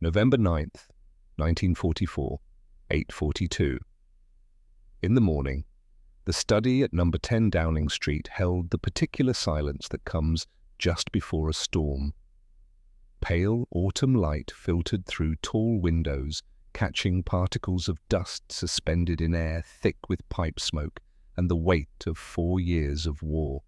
November 9th, 1944, 8:42. In the morning, the study at number 10 Downing Street held the particular silence that comes just before a storm. Pale autumn light filtered through tall windows, catching particles of dust suspended in air thick with pipe smoke and the weight of 4 years of war.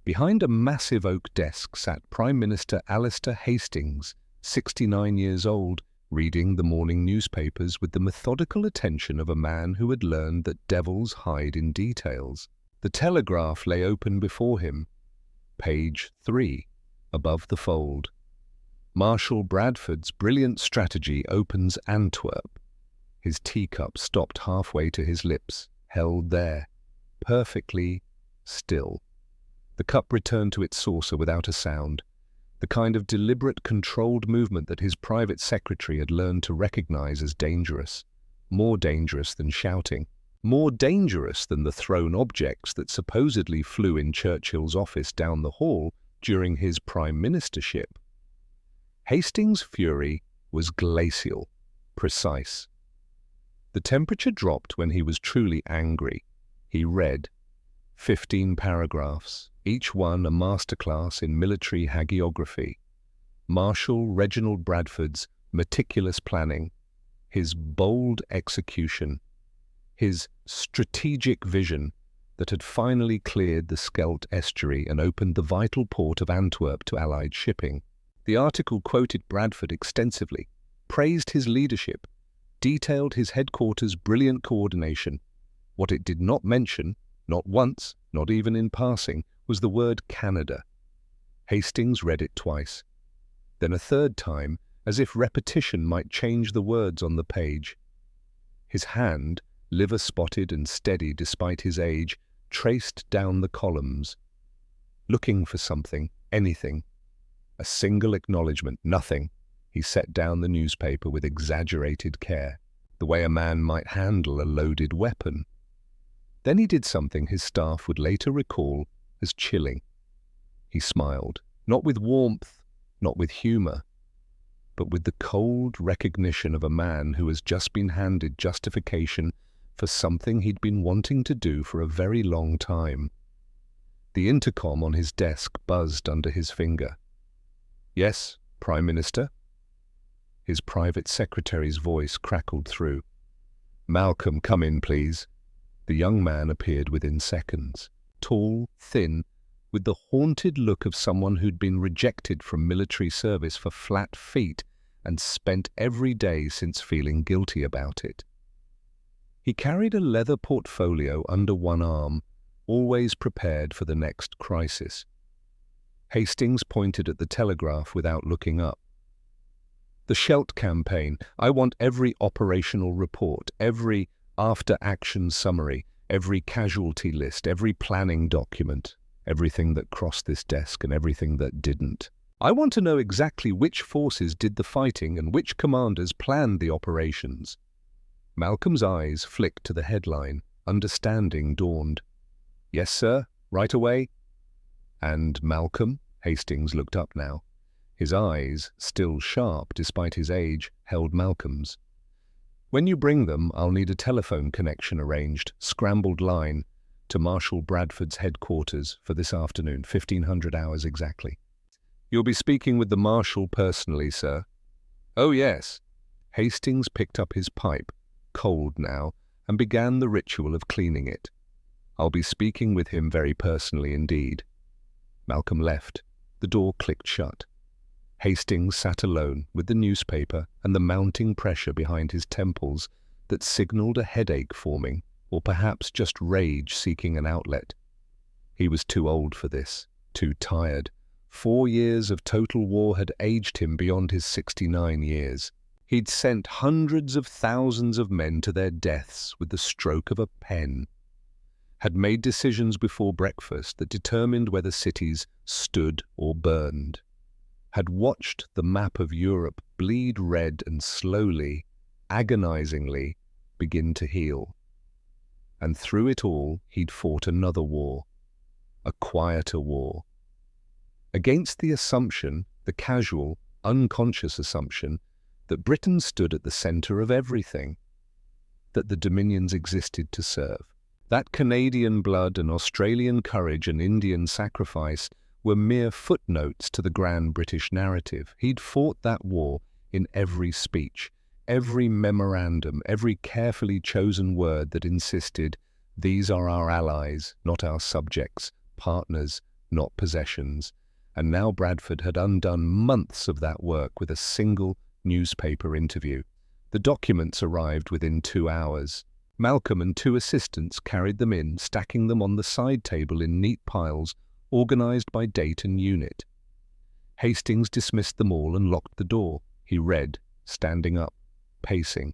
Behind a massive oak desk sat Prime Minister Alistair Hastings, 69 years old, reading the morning newspapers with the methodical attention of a man who had learned that devils hide in details. The Telegraph lay open before him. Page 3, above the fold. Marshal Bradford's brilliant strategy opens Antwerp. His teacup stopped halfway to his lips, held there, perfectly still. The cup returned to its saucer without a sound, the kind of deliberate, controlled movement that his private secretary had learned to recognize as dangerous, more dangerous than shouting, more dangerous than the thrown objects that supposedly flew in Churchill's office down the hall during his prime ministership. Hastings' fury was glacial, precise. The temperature dropped when he was truly angry. He read 15 paragraphs, each one a masterclass in military hagiography. Marshal Reginald Bradford's meticulous planning, his bold execution, his strategic vision that had finally cleared the Scheldt estuary and opened the vital port of Antwerp to Allied shipping. The article quoted Bradford extensively, praised his leadership, detailed his headquarters' brilliant coordination. What it did not mention, not once, not even in passing, was the word Canada. Hastings read it twice, then a third time, as if repetition might change the words on the page. His hand, liver-spotted and steady despite his age, traced down the columns, looking for something, anything. A single acknowledgement, nothing. He set down the newspaper with exaggerated care, the way a man might handle a loaded weapon. Then he did something his staff would later recall as chilling. He smiled, not with warmth, not with humor, but with the cold recognition of a man who has just been handed justification for something he'd been wanting to do for a very long time. The intercom on his desk buzzed under his finger. "Yes, Prime Minister?" His private secretary's voice crackled through. "Malcolm, come in, please." The young man appeared within seconds, tall, thin, with the haunted look of someone who'd been rejected from military service for flat feet and spent every day since feeling guilty about it. He carried a leather portfolio under one arm, always prepared for the next crisis. Hastings pointed at the Telegraph without looking up. "The Scheldt campaign. I want every operational report, every after-action summary, every casualty list, every planning document, everything that crossed this desk and everything that didn't. I want to know exactly which forces did the fighting and which commanders planned the operations." Malcolm's eyes flicked to the headline. Understanding dawned. "Yes, sir, right away." "And Malcolm?" Hastings looked up now. His eyes, still sharp despite his age, held Malcolm's. "When you bring them, I'll need a telephone connection arranged, scrambled line, to Marshal Bradford's headquarters for this afternoon, 1500 hours exactly." "You'll be speaking with the Marshal personally, sir?" "Oh, yes." Hastings picked up his pipe, cold now, and began the ritual of cleaning it. "I'll be speaking with him very personally indeed." Malcolm left. The door clicked shut. Hastings sat alone with the newspaper and the mounting pressure behind his temples that signaled a headache forming, or perhaps just rage seeking an outlet. He was too old for this, too tired. 4 years of total war had aged him beyond his 69 years. He'd sent hundreds of thousands of men to their deaths with the stroke of a pen, had made decisions before breakfast that determined whether cities stood or burned, had watched the map of Europe bleed red and slowly, agonizingly, begin to heal. And through it all, he'd fought another war, a quieter war. Against the assumption, the casual, unconscious assumption, that Britain stood at the centre of everything, that the Dominions existed to serve. That Canadian blood and Australian courage and Indian sacrifice were mere footnotes to the grand British narrative. He'd fought that war in every speech, every memorandum, every carefully chosen word that insisted, these are our allies, not our subjects, partners, not possessions. And now Bradford had undone months of that work with a single newspaper interview. The documents arrived within 2 hours. Malcolm and 2 assistants carried them in, stacking them on the side table in neat piles, organized by date and unit. Hastings dismissed them all and locked the door. He read, standing up, pacing.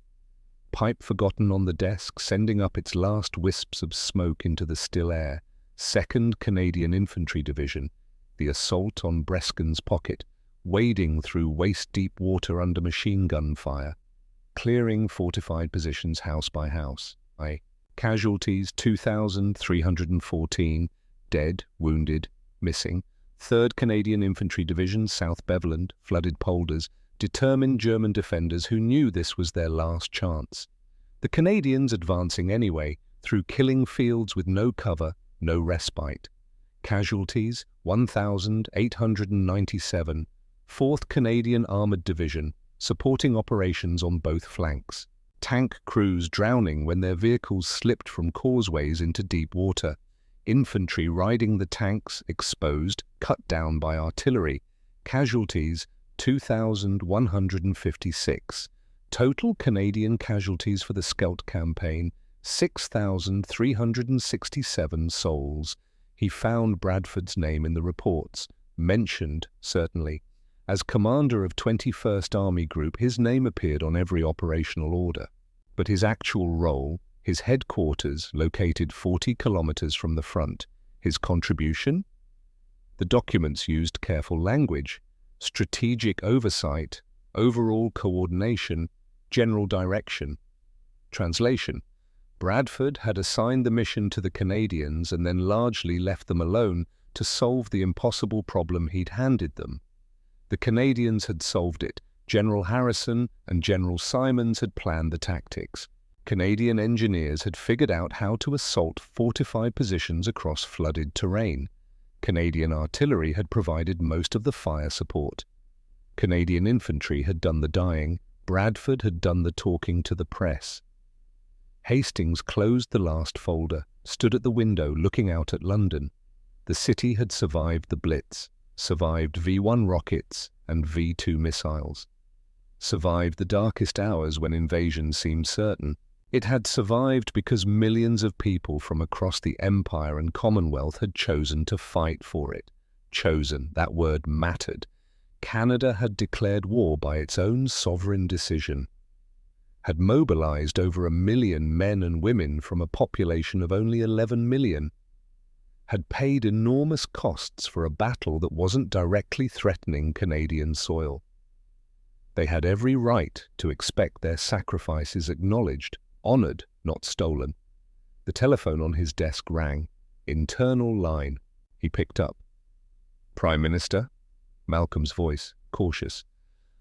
Pipe forgotten on the desk, sending up its last wisps of smoke into the still air. 2nd Canadian Infantry Division, the assault on Breskin's Pocket, wading through waist-deep water under machine gun fire, clearing fortified positions house by house. Casualties 2,314, dead, wounded, missing. 3rd Canadian Infantry Division, South Beveland, flooded polders, determined German defenders who knew this was their last chance. The Canadians advancing anyway, through killing fields with no cover, no respite. Casualties 1,897, 4th Canadian Armoured Division, supporting operations on both flanks. Tank crews drowning when their vehicles slipped from causeways into deep water. Infantry riding the tanks, exposed, cut down by artillery. Casualties 2,156. Total Canadian casualties for the Scheldt campaign, 6,367 souls. He found Bradford's name in the reports, mentioned, certainly. As commander of 21st Army Group, his name appeared on every operational order. But his actual role, his headquarters located 40 kilometers from the front, his contribution? The documents used careful language, strategic oversight, overall coordination, general direction. Translation: Bradford had assigned the mission to the Canadians and then largely left them alone to solve the impossible problem he'd handed them. The Canadians had solved it. General Harrison and General Simons had planned the tactics. Canadian engineers had figured out how to assault fortified positions across flooded terrain. Canadian artillery had provided most of the fire support. Canadian infantry had done the dying. Bradford had done the talking to the press. Hastings closed the last folder, stood at the window looking out at London. The city had survived the Blitz, survived V-1 rockets and V-2 missiles, survived the darkest hours when invasion seemed certain. It had survived because millions of people from across the Empire and Commonwealth had chosen to fight for it. Chosen, that word mattered. Canada had declared war by its own sovereign decision, had mobilized over 1 million men and women from a population of only 11 million, had paid enormous costs for a battle that wasn't directly threatening Canadian soil. They had every right to expect their sacrifices acknowledged, honored, not stolen. The telephone on his desk rang. Internal line. He picked up. Prime Minister? Malcolm's voice, cautious.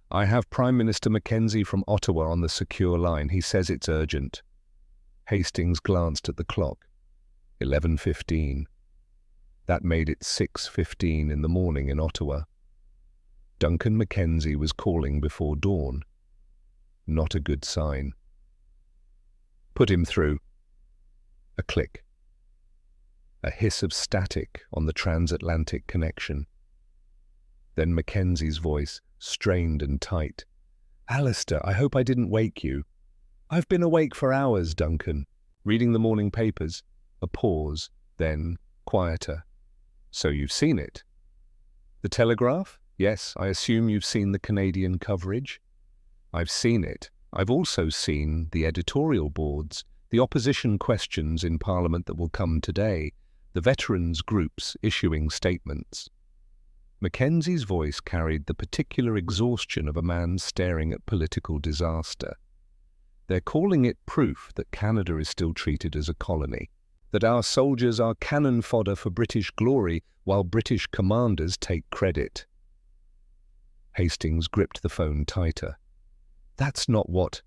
I have Prime Minister Mackenzie from Ottawa on the secure line. He says it's urgent. Hastings glanced at the clock. 11:15. That made it 6:15 in the morning in Ottawa. Duncan Mackenzie was calling before dawn. Not a good sign. Put him through. A click. A hiss of static on the transatlantic connection. Then Mackenzie's voice, strained and tight. Alistair, I hope I didn't wake you. I've been awake for hours, Duncan, reading the morning papers. A pause, then quieter. So you've seen it? The Telegraph? Yes, I assume you've seen the Canadian coverage. I've seen it. I've also seen the editorial boards, the opposition questions in Parliament that will come today, the veterans' groups issuing statements. Mackenzie's voice carried the particular exhaustion of a man staring at political disaster. They're calling it proof that Canada is still treated as a colony, that our soldiers are cannon fodder for British glory while British commanders take credit. Hastings gripped the phone tighter. That's not what...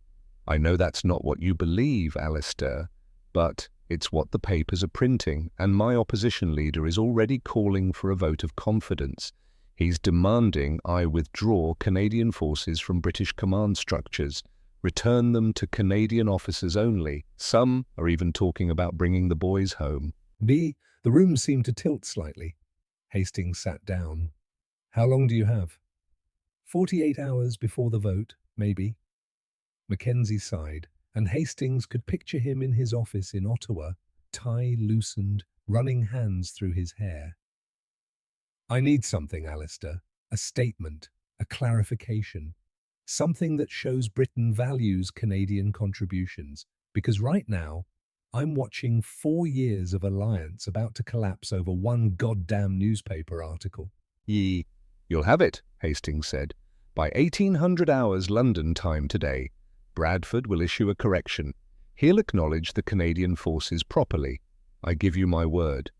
I know that's not what you believe, Alistair, but it's what the papers are printing, and my opposition leader is already calling for a vote of confidence. He's demanding I withdraw Canadian forces from British command structures, return them to Canadian officers only. Some are even talking about bringing the boys home. The room seemed to tilt slightly. Hastings sat down. How long do you have? 48 hours before the vote, maybe. Mackenzie sighed, and Hastings could picture him in his office in Ottawa, tie loosened, running hands through his hair. I need something, Alistair. A statement, a clarification. Something that shows Britain values Canadian contributions. Because right now, I'm watching 4 years of alliance about to collapse over one goddamn newspaper article. You'll have it, Hastings said. By 1800 hours London time today, Bradford will issue a correction. He'll acknowledge the Canadian forces properly. I give you my word.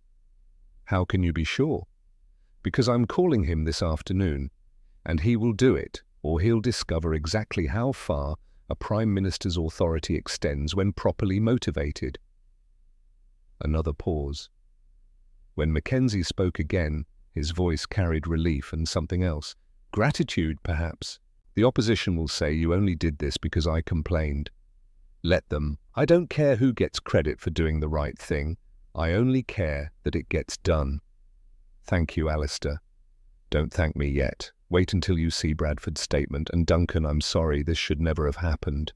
How can you be sure? Because I'm calling him this afternoon, and he will do it, or he'll discover exactly how far a Prime Minister's authority extends when properly motivated. Another pause. When Mackenzie spoke again, his voice carried relief and something else. Gratitude, perhaps. The opposition will say you only did this because I complained. Let them. I don't care who gets credit for doing the right thing. I only care that it gets done. Thank you, Alistair. Don't thank me yet. Wait until you see Bradford's statement, and Duncan, I'm sorry, this should never have happened.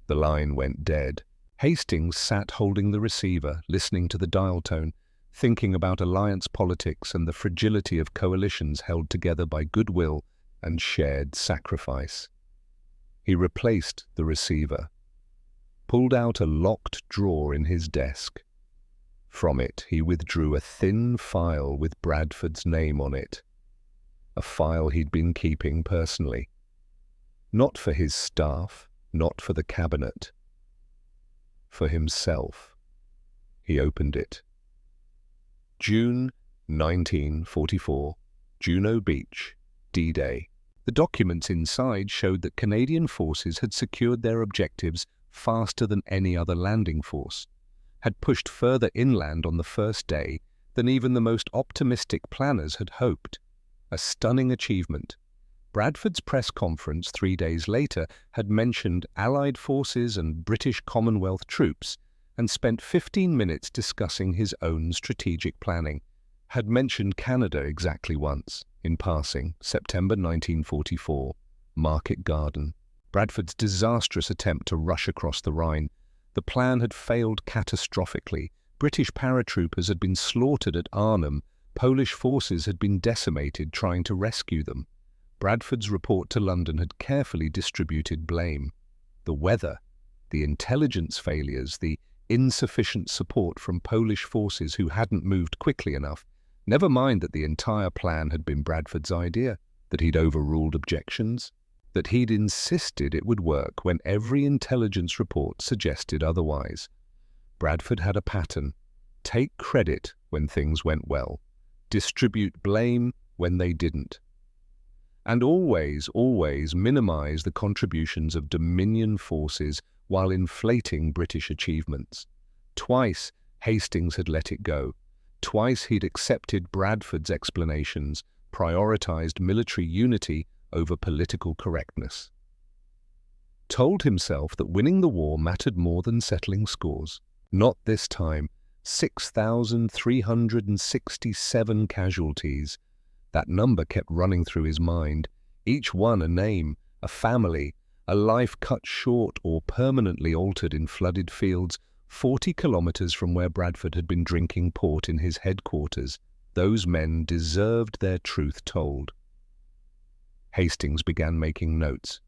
The line went dead. Hastings sat holding the receiver, listening to the dial tone, thinking about alliance politics and the fragility of coalitions held together by goodwill and shared sacrifice. He replaced the receiver, pulled out a locked drawer in his desk. From it, he withdrew a thin file with Bradford's name on it, a file he'd been keeping personally. Not for his staff, not for the cabinet. For himself. He opened it. June 1944, Juno Beach, D-Day. The documents inside showed that Canadian forces had secured their objectives faster than any other landing force, had pushed further inland on the first day than even the most optimistic planners had hoped. A stunning achievement. Bradford's press conference 3 days later had mentioned Allied forces and British Commonwealth troops and spent 15 minutes discussing his own strategic planning. Had mentioned Canada exactly once, in passing, September 1944, Market Garden. Bradford's disastrous attempt to rush across the Rhine. The plan had failed catastrophically. British paratroopers had been slaughtered at Arnhem. Polish forces had been decimated trying to rescue them. Bradford's report to London had carefully distributed blame. The weather, the intelligence failures, the insufficient support from Polish forces who hadn't moved quickly enough. Never mind that the entire plan had been Bradford's idea, that he'd overruled objections, that he'd insisted it would work when every intelligence report suggested otherwise. Bradford had a pattern. Take credit when things went well. Distribute blame when they didn't. And always minimize the contributions of Dominion forces while inflating British achievements. Twice, Hastings had let it go. Twice he'd accepted Bradford's explanations, prioritized military unity over political correctness. Told himself that winning the war mattered more than settling scores. Not this time. 6,367 casualties. That number kept running through his mind. Each one a name, a family, a life cut short or permanently altered in flooded fields 40 kilometers from where Bradford had been drinking port in his headquarters. Those men deserved their truth told. Hastings began making notes.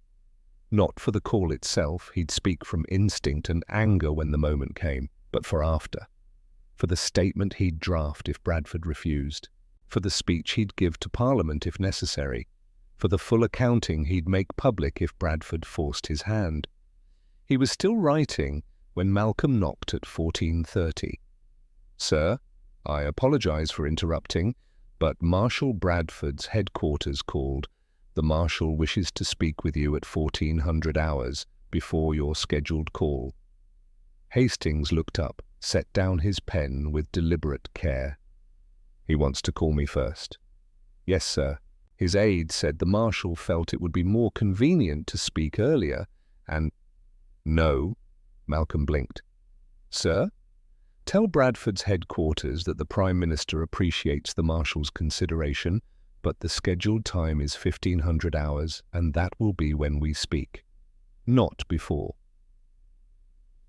Not for the call itself, he'd speak from instinct and anger when the moment came, but for after. For the statement he'd draft if Bradford refused. For the speech he'd give to Parliament if necessary. For the full accounting he'd make public if Bradford forced his hand. He was still writing when Malcolm knocked at 14:30. "Sir, I apologize for interrupting, but Marshal Bradford's headquarters called. The Marshal wishes to speak with you at 1400 hours before your scheduled call. Hastings looked up, set down his pen with deliberate care. He wants to call me first. Yes, sir. His aide said the Marshal felt it would be more convenient to speak earlier, and— No, Malcolm blinked. Sir? Tell Bradford's headquarters that the Prime Minister appreciates the Marshal's consideration, but the scheduled time is 1500 hours, and that will be when we speak. Not before.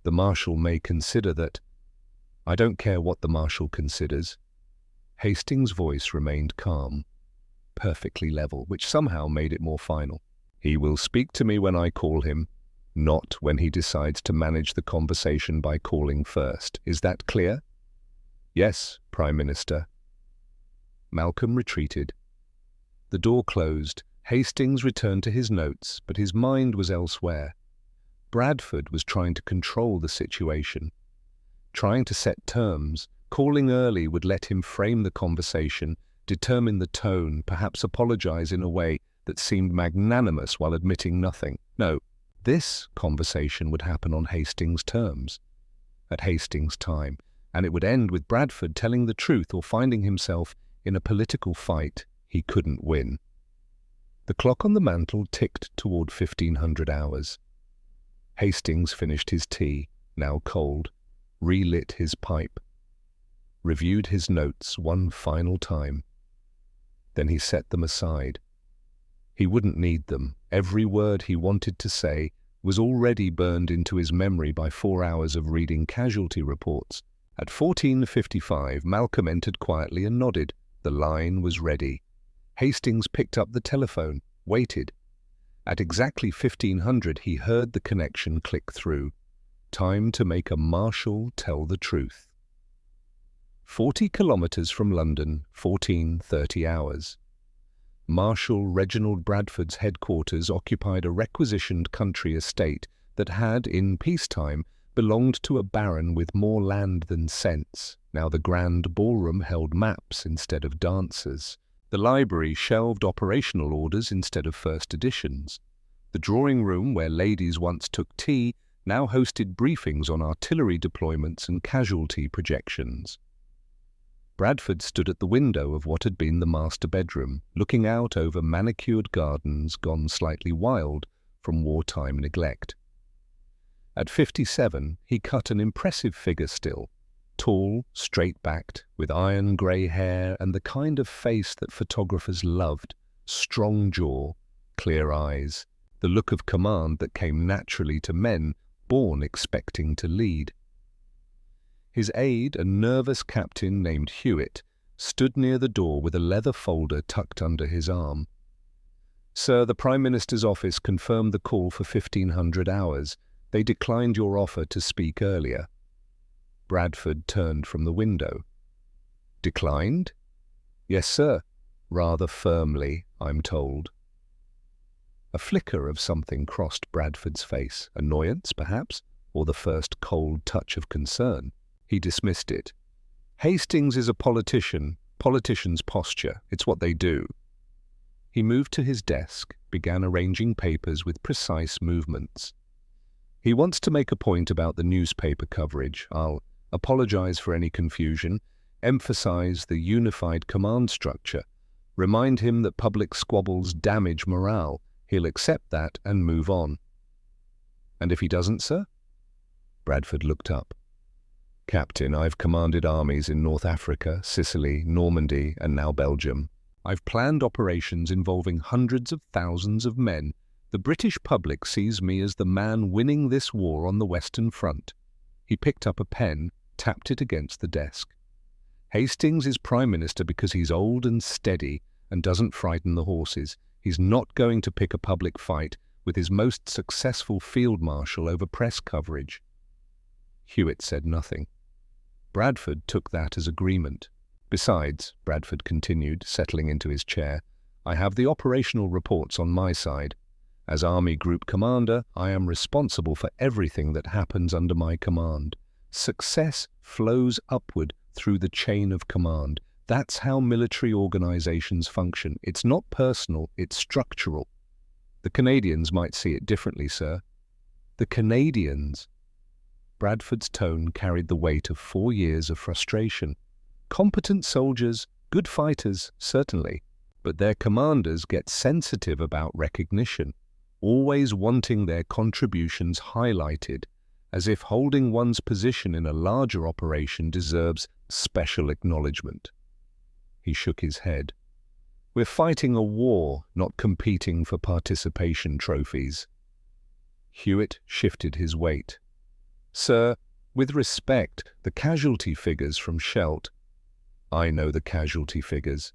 The Marshal may consider that— I don't care what the Marshal considers. Hastings' voice remained calm, perfectly level, which somehow made it more final. He will speak to me when I call him, not when he decides to manage the conversation by calling first. Is that clear? Yes, Prime Minister. Malcolm retreated. The door closed. Hastings returned to his notes, but his mind was elsewhere. Bradford was trying to control the situation, trying to set terms. Calling early would let him frame the conversation, determine the tone, perhaps apologize in a way that seemed magnanimous while admitting nothing. No, this conversation would happen on Hastings' terms, at Hastings' time, and it would end with Bradford telling the truth or finding himself in a political fight he couldn't win. The clock on the mantel ticked toward 1500 hours. Hastings finished his tea, now cold, relit his pipe, reviewed his notes one final time. Then he set them aside. He wouldn't need them. Every word he wanted to say was already burned into his memory by 4 hours of reading casualty reports. At 14:55, Malcolm entered quietly and nodded. The line was ready. Hastings picked up the telephone, waited. At exactly 1500, he heard the connection click through. Time to make a Marshal tell the truth. 40 kilometers from London, 14:30 hours. Marshal Reginald Bradford's headquarters occupied a requisitioned country estate that had, in peacetime, belonged to a baron with more land than sense. Now the grand ballroom held maps instead of dancers. The library shelved operational orders instead of first editions. The drawing room, where ladies once took tea, now hosted briefings on artillery deployments and casualty projections. Bradford stood at the window of what had been the master bedroom, looking out over manicured gardens gone slightly wild from wartime neglect. At 57, he cut an impressive figure still, tall, straight-backed, with iron grey hair and the kind of face that photographers loved, strong jaw, clear eyes, the look of command that came naturally to men born expecting to lead. His aide, a nervous captain named Hewitt, stood near the door with a leather folder tucked under his arm. Sir, the Prime Minister's office confirmed the call for 1500 hours. They declined your offer to speak earlier. Bradford turned from the window. Declined? Yes, sir. Rather firmly, I'm told. A flicker of something crossed Bradford's face. Annoyance, perhaps, or the first cold touch of concern. He dismissed it. Hastings is a politician. Politicians posture. It's what they do. He moved to his desk, began arranging papers with precise movements. He wants to make a point about the newspaper coverage. I'll apologize for any confusion, emphasize the unified command structure, remind him that public squabbles damage morale. He'll accept that and move on. And if he doesn't, sir? Bradford looked up. Captain, I've commanded armies in North Africa, Sicily, Normandy, and now Belgium. I've planned operations involving hundreds of thousands of men. The British public sees me as the man winning this war on the Western Front. He picked up a pen, tapped it against the desk. Hastings is Prime Minister because he's old and steady and doesn't frighten the horses. He's not going to pick a public fight with his most successful field marshal over press coverage. Hewitt said nothing. Bradford took that as agreement. Besides, Bradford continued, settling into his chair, I have the operational reports on my side. As Army Group Commander, I am responsible for everything that happens under my command. Success flows upward through the chain of command. That's how military organizations function. It's not personal, it's structural. The Canadians might see it differently, sir. The Canadians. Bradford's tone carried the weight of 4 years of frustration. Competent soldiers, good fighters, certainly, but their commanders get sensitive about recognition, always wanting their contributions highlighted, as if holding one's position in a larger operation deserves special acknowledgement. He shook his head. We're fighting a war, not competing for participation trophies. Hewitt shifted his weight. Sir, with respect, the casualty figures from Scheldt. I know the casualty figures.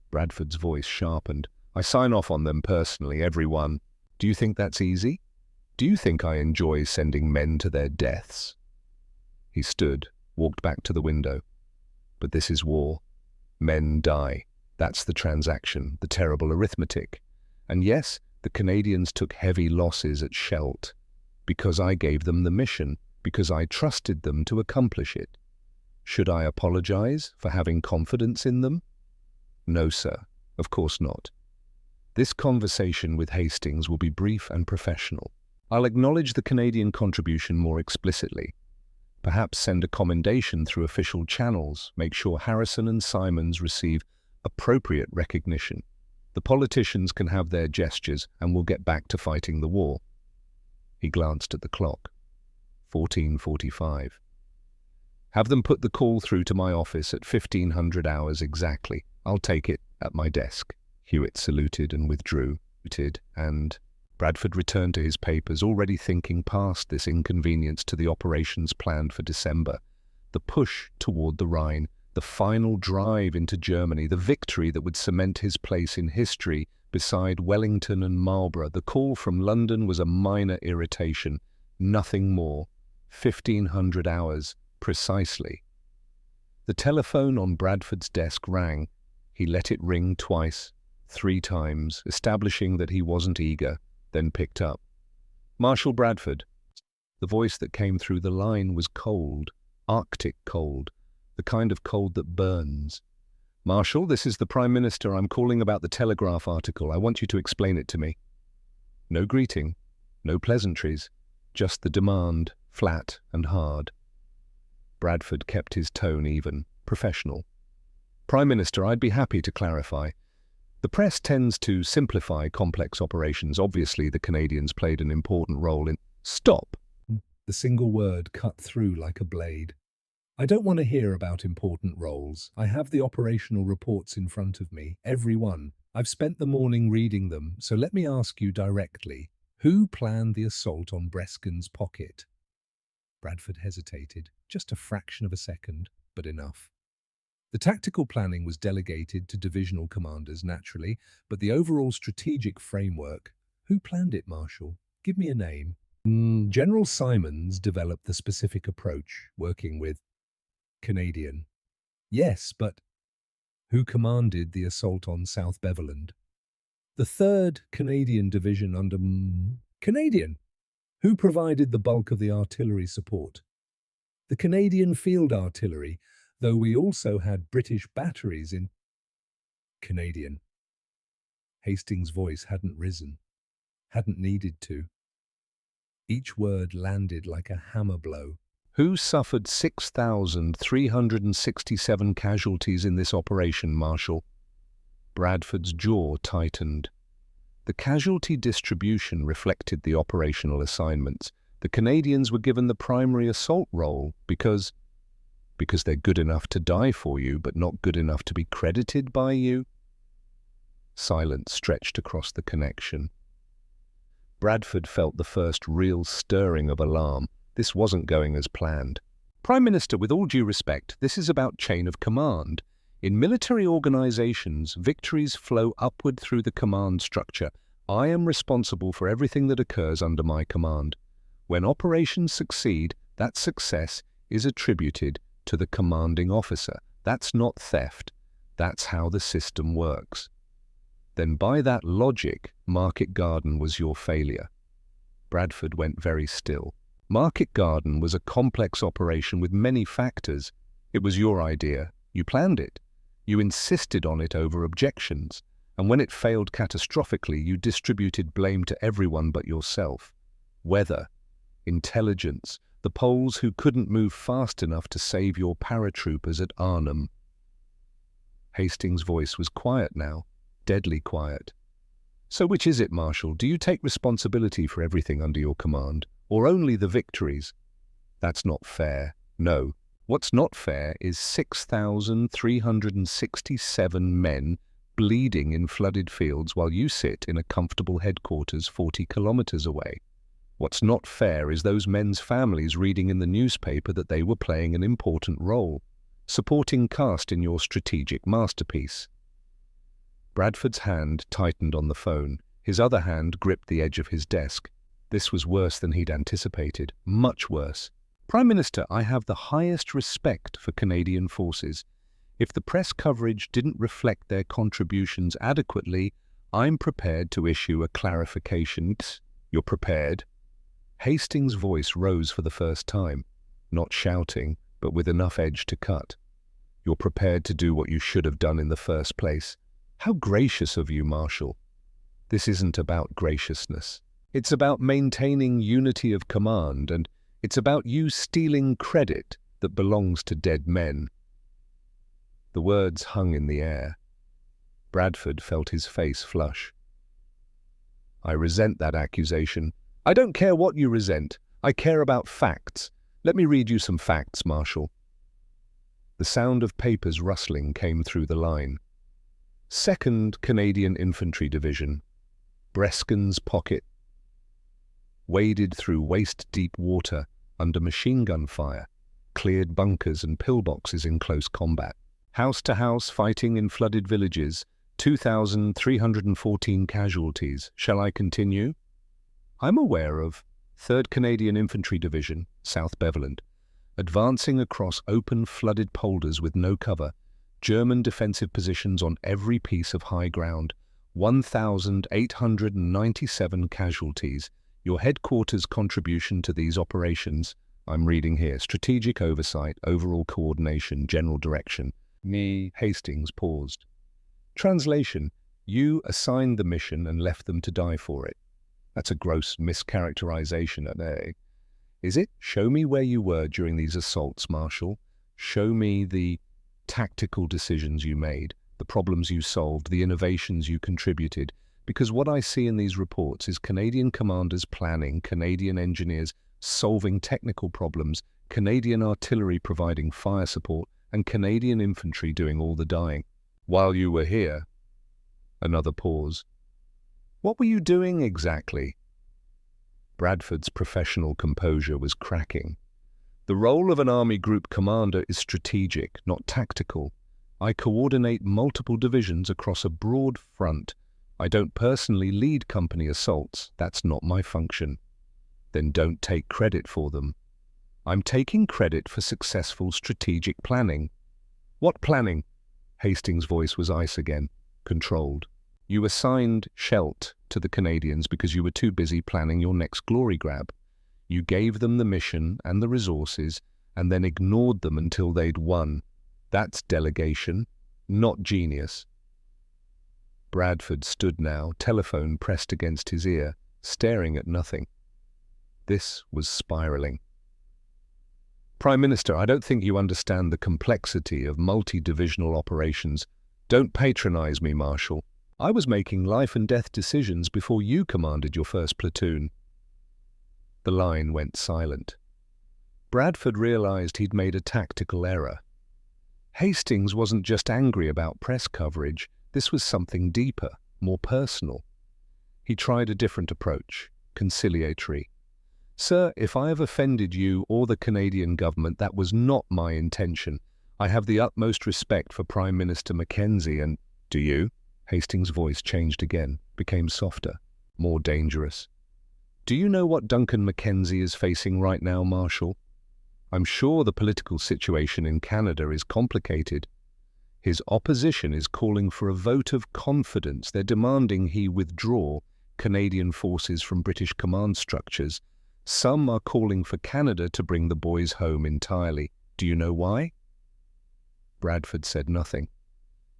Bradford's voice sharpened. I sign off on them personally, every one. Do you think that's easy? Do you think I enjoy sending men to their deaths? He stood, walked back to the window. But this is war. Men die. That's the transaction, the terrible arithmetic. And yes, the Canadians took heavy losses at Scheldt, because I gave them the mission, because I trusted them to accomplish it. Should I apologize for having confidence in them? No, sir, of course not. This conversation with Hastings will be brief and professional. I'll acknowledge the Canadian contribution more explicitly. Perhaps send a commendation through official channels, make sure Harrison and Simons receive appropriate recognition. The politicians can have their gestures and we'll get back to fighting the war. He glanced at the clock. 14:45. Have them put the call through to my office at 1500 hours exactly. I'll take it at my desk. Hewitt saluted and withdrew. And Bradford returned to his papers, already thinking past this inconvenience to the operations planned for December. The push toward the Rhine, the final drive into Germany, the victory that would cement his place in history beside Wellington and Marlborough. The call from London was a minor irritation, nothing more. 1500 hours, precisely. The telephone on Bradford's desk rang. He let it ring twice, 3 times, establishing that he wasn't eager, then picked up. Marshal Bradford. The voice that came through the line was cold, Arctic cold, the kind of cold that burns. Marshal, this is the Prime Minister. I'm calling about the Telegraph article. I want you to explain it to me. No greeting, no pleasantries, just the demand, flat and hard. Bradford kept his tone even, professional. Prime Minister, I'd be happy to clarify. The press tends to simplify complex operations. Obviously, the Canadians played an important role in... Stop! The single word cut through like a blade. I don't want to hear about important roles. I have the operational reports in front of me, every one. I've spent the morning reading them, so let me ask you directly. Who planned the assault on Breskin's pocket? Bradford hesitated, just a fraction of a second, but enough. The tactical planning was delegated to divisional commanders, naturally, but the overall strategic framework... Who planned it, Marshal? Give me a name. General Simons developed the specific approach, working with Canadian. Yes, but who commanded the assault on South Beveland? The 3rd Canadian Division under Canadian. Who provided the bulk of the artillery support? The Canadian Field Artillery, though we also had British batteries in Canadian. Hastings' voice hadn't risen, hadn't needed to. Each word landed like a hammer blow. Who suffered 6,367 casualties in this operation, Marshal? Bradford's jaw tightened. The casualty distribution reflected the operational assignments. The Canadians were given the primary assault role because they're good enough to die for you, but not good enough to be credited by you? Silence stretched across the connection. Bradford felt the first real stirring of alarm. This wasn't going as planned. Prime Minister, with all due respect, this is about chain of command. In military organizations, victories flow upward through the command structure. I am responsible for everything that occurs under my command. When operations succeed, that success is attributed to the commanding officer. That's not theft. That's how the system works. Then by that logic, Market Garden was your failure. Bradford went very still. Market Garden was a complex operation with many factors. It was your idea. You planned it. You insisted on it over objections, and when it failed catastrophically, you distributed blame to everyone but yourself. Weather, intelligence, the Poles who couldn't move fast enough to save your paratroopers at Arnhem. Hastings' voice was quiet now, deadly quiet. So which is it, Marshal? Do you take responsibility for everything under your command, or only the victories? That's not fair. No. What's not fair is 6,367 men bleeding in flooded fields while you sit in a comfortable headquarters 40 kilometers away. What's not fair is those men's families reading in the newspaper that they were playing an important role, supporting caste in your strategic masterpiece. Bradford's hand tightened on the phone. His other hand gripped the edge of his desk. This was worse than he'd anticipated, much worse. Prime Minister, I have the highest respect for Canadian forces. If the press coverage didn't reflect their contributions adequately, I'm prepared to issue a clarification. You're prepared? Hastings' voice rose for the first time, not shouting, but with enough edge to cut. You're prepared to do what you should have done in the first place. How gracious of you, Marshal. This isn't about graciousness. It's about maintaining unity of command, and it's about you stealing credit that belongs to dead men. The words hung in the air. Bradford felt his face flush. I resent that accusation. I don't care what you resent. I care about facts. Let me read you some facts, Marshal. The sound of papers rustling came through the line. 2nd Canadian Infantry Division, Breskin's Pocket, waded through waist-deep water under machine gun fire, cleared bunkers and pillboxes in close combat, house-to-house fighting in flooded villages, 2,314 casualties. Shall I continue? I'm aware of 3rd Canadian Infantry Division, South Beveland, advancing across open flooded polders with no cover, German defensive positions on every piece of high ground, 1,897 casualties. Your headquarters' contribution to these operations, I'm reading here, strategic oversight, overall coordination, general direction. Hastings paused. Translation, you assigned the mission and left them to die for it. That's a gross mischaracterization, is it? Show me where you were during these assaults, Marshal. Show me the tactical decisions you made, the problems you solved, the innovations you contributed, because what I see in these reports is Canadian commanders planning, Canadian engineers solving technical problems, Canadian artillery providing fire support, and Canadian infantry doing all the dying. While you were here, another pause. What were you doing exactly? Bradford's professional composure was cracking. The role of an Army Group commander is strategic, not tactical. I coordinate multiple divisions across a broad front. I don't personally lead company assaults. That's not my function. Then don't take credit for them. I'm taking credit for successful strategic planning. What planning? Hastings' voice was ice again, controlled. You assigned Scheldt to the Canadians because you were too busy planning your next glory grab. You gave them the mission and the resources and then ignored them until they'd won. That's delegation, not genius. Bradford stood now, telephone pressed against his ear, staring at nothing. This was spiraling. Prime Minister, I don't think you understand the complexity of multi-divisional operations. Don't patronize me, Marshal. I was making life and death decisions before you commanded your first platoon. The line went silent. Bradford realized he'd made a tactical error. Hastings wasn't just angry about press coverage. This was something deeper, more personal. He tried a different approach, conciliatory. Sir, if I have offended you or the Canadian government, that was not my intention. I have the utmost respect for Prime Minister Mackenzie and— Do you? Hastings' voice changed again, became softer, more dangerous. Do you know what Duncan Mackenzie is facing right now, Marshal? I'm sure the political situation in Canada is complicated. His opposition is calling for a vote of confidence. They're demanding he withdraw Canadian forces from British command structures. Some are calling for Canada to bring the boys home entirely. Do you know why? Bradford said nothing.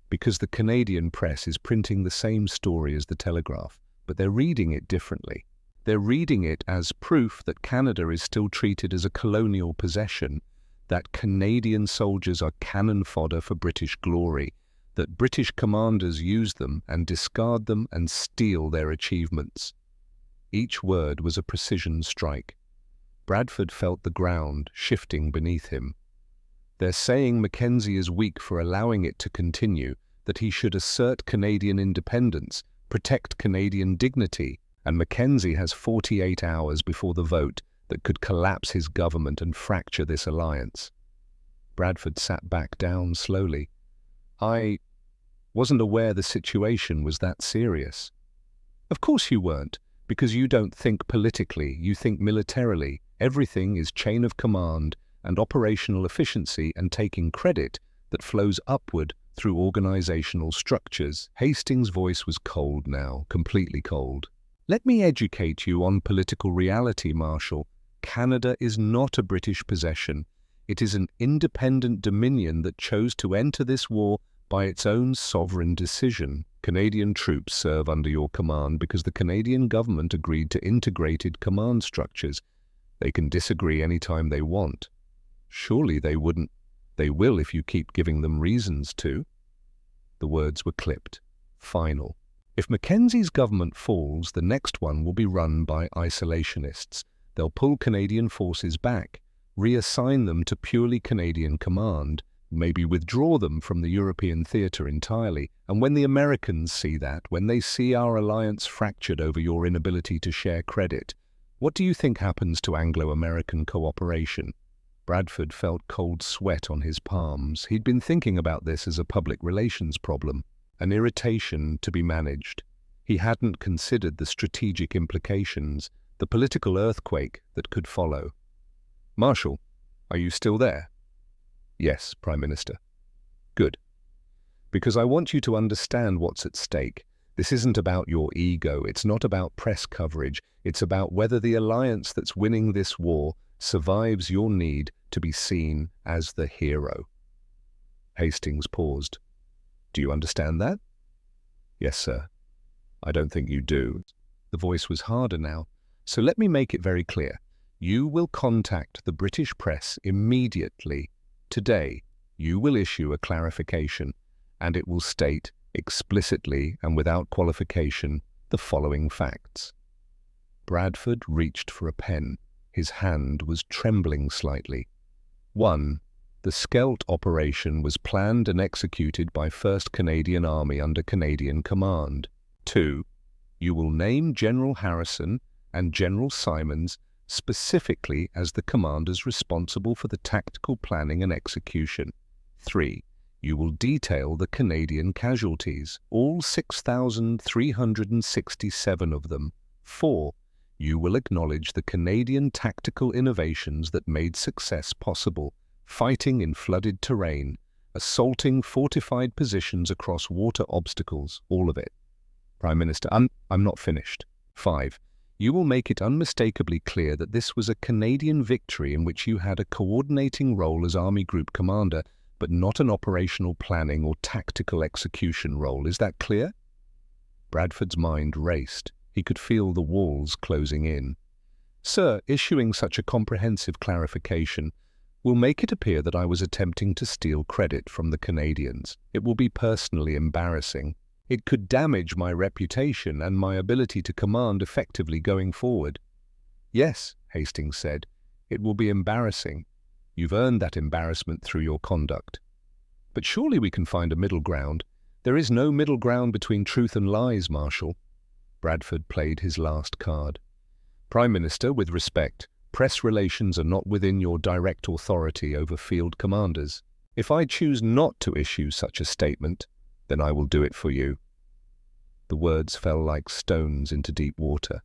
Because the Canadian press is printing the same story as the Telegraph, but they're reading it differently. They're reading it as proof that Canada is still treated as a colonial possession, that Canadian soldiers are cannon fodder for British glory, that British commanders use them and discard them and steal their achievements. Each word was a precision strike. Bradford felt the ground shifting beneath him. They're saying Mackenzie is weak for allowing it to continue, that he should assert Canadian independence, protect Canadian dignity, and Mackenzie has 48 hours before the vote that could collapse his government and fracture this alliance. Bradford sat back down slowly. I wasn't aware the situation was that serious. Of course you weren't, because you don't think politically, you think militarily. Everything is chain of command and operational efficiency and taking credit that flows upward through organizational structures. Hastings' voice was cold now, completely cold. Let me educate you on political reality, Marshal. Canada is not a British possession. It is an independent dominion that chose to enter this war by its own sovereign decision. Canadian troops serve under your command because the Canadian government agreed to integrated command structures. They can disagree anytime they want. Surely they wouldn't. They will if you keep giving them reasons to. The words were clipped, final. If Mackenzie's government falls, the next one will be run by isolationists. They'll pull Canadian forces back, reassign them to purely Canadian command, maybe withdraw them from the European theatre entirely. And when the Americans see that, when they see our alliance fractured over your inability to share credit, what do you think happens to Anglo-American cooperation? Bradford felt cold sweat on his palms. He'd been thinking about this as a public relations problem, an irritation to be managed. He hadn't considered the strategic implications, the political earthquake that could follow. Marshal, are you still there? Yes, Prime Minister. Good. Because I want you to understand what's at stake. This isn't about your ego. It's not about press coverage. It's about whether the alliance that's winning this war survives your need to be seen as the hero. Hastings paused. Do you understand that? Yes, sir. I don't think you do. The voice was harder now. So let me make it very clear. You will contact the British press immediately. Today, you will issue a clarification, and it will state explicitly and without qualification the following facts. Bradford reached for a pen. His hand was trembling slightly. 1. The Scheldt operation was planned and executed by 1st Canadian Army under Canadian command. 2. You will name General Harrison and General Simons specifically as the commanders responsible for the tactical planning and execution. 3. You will detail the Canadian casualties, all 6,367 of them. 4. You will acknowledge the Canadian tactical innovations that made success possible, fighting in flooded terrain, assaulting fortified positions across water obstacles, all of it. Prime Minister, I'm not finished. 5. You will make it unmistakably clear that this was a Canadian victory in which you had a coordinating role as Army Group Commander, but not an operational planning or tactical execution role. Is that clear? Bradford's mind raced. He could feel the walls closing in. Sir, issuing such a comprehensive clarification will make it appear that I was attempting to steal credit from the Canadians. It will be personally embarrassing. It could damage my reputation and my ability to command effectively going forward. Yes, Hastings said, it will be embarrassing. You've earned that embarrassment through your conduct. But surely we can find a middle ground. There is no middle ground between truth and lies, Marshal. Bradford played his last card. Prime Minister, with respect, press relations are not within your direct authority over field commanders. If I choose not to issue such a statement, then I will do it for you. The words fell like stones into deep water.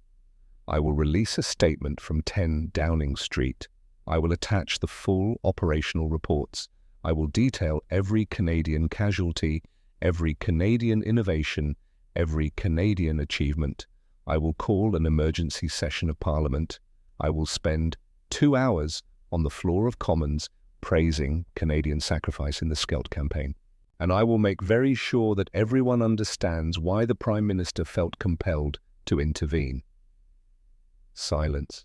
I will release a statement from 10 Downing Street. I will attach the full operational reports. I will detail every Canadian casualty, every Canadian innovation, every Canadian achievement. I will call an emergency session of Parliament. I will spend 2 hours on the floor of Commons praising Canadian sacrifice in the Scheldt campaign. and I will make very sure that everyone understands why the Prime Minister felt compelled to intervene. Silence.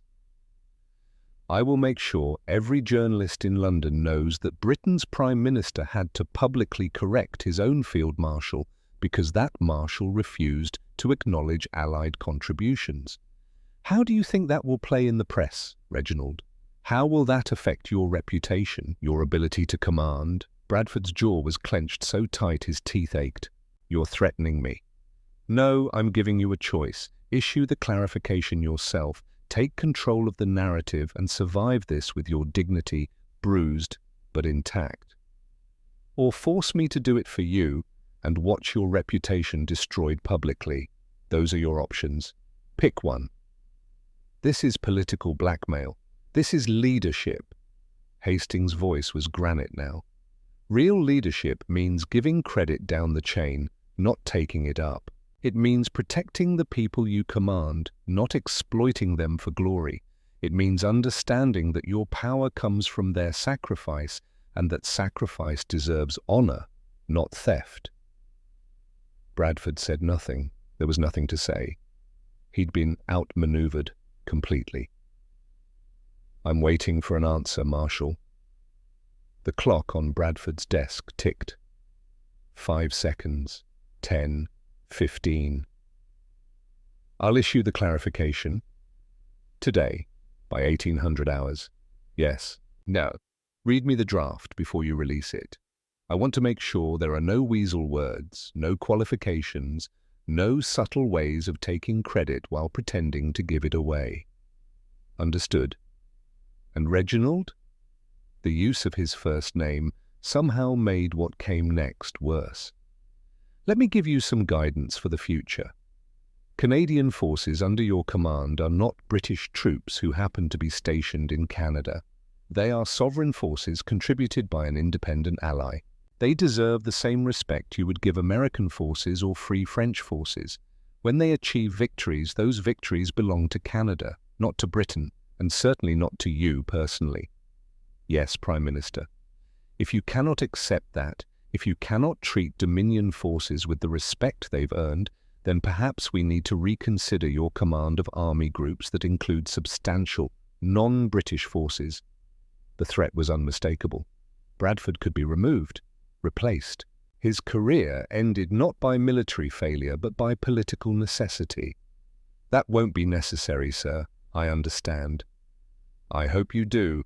I will make sure every journalist in London knows that Britain's Prime Minister had to publicly correct his own Field Marshal because that Marshal refused to acknowledge Allied contributions. How do you think that will play in the press, Reginald? How will that affect your reputation, your ability to command? Bradford's jaw was clenched so tight his teeth ached. You're threatening me. No, I'm giving you a choice. Issue the clarification yourself. Take control of the narrative and survive this with your dignity bruised but intact. Or force me to do it for you and watch your reputation destroyed publicly. Those are your options. Pick one. This is political blackmail. This is leadership. Hastings' voice was granite now. Real leadership means giving credit down the chain, not taking it up. It means protecting the people you command, not exploiting them for glory. It means understanding that your power comes from their sacrifice and that sacrifice deserves honor, not theft. Bradford said nothing. There was nothing to say. He'd been outmaneuvered completely. I'm waiting for an answer, Marshal. The clock on Bradford's desk ticked. 5 seconds. 10. 15. I'll issue the clarification. Today, by 1800 hours. Yes. No. Read me the draft before you release it. I want to make sure there are no weasel words, no qualifications, no subtle ways of taking credit while pretending to give it away. Understood? And Reginald? The use of his first name somehow made what came next worse. Let me give you some guidance for the future. Canadian forces under your command are not British troops who happen to be stationed in Canada. They are sovereign forces contributed by an independent ally. They deserve the same respect you would give American forces or Free French forces. When they achieve victories, those victories belong to Canada, not to Britain, and certainly not to you personally. Yes, Prime Minister. If you cannot accept that, if you cannot treat Dominion forces with the respect they've earned, then perhaps we need to reconsider your command of army groups that include substantial, non-British forces. The threat was unmistakable. Bradford could be removed, replaced. His career ended not by military failure, but by political necessity. That won't be necessary, sir. I understand. I hope you do,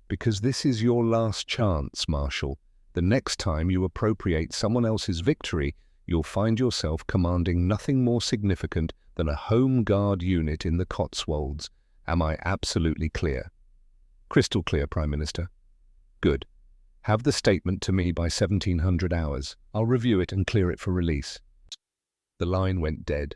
because this is your last chance, Marshal. The next time you appropriate someone else's victory, you'll find yourself commanding nothing more significant than a Home Guard unit in the Cotswolds. Am I absolutely clear? Crystal clear, Prime Minister. Good. Have the statement to me by 1700 hours. I'll review it and clear it for release. The line went dead.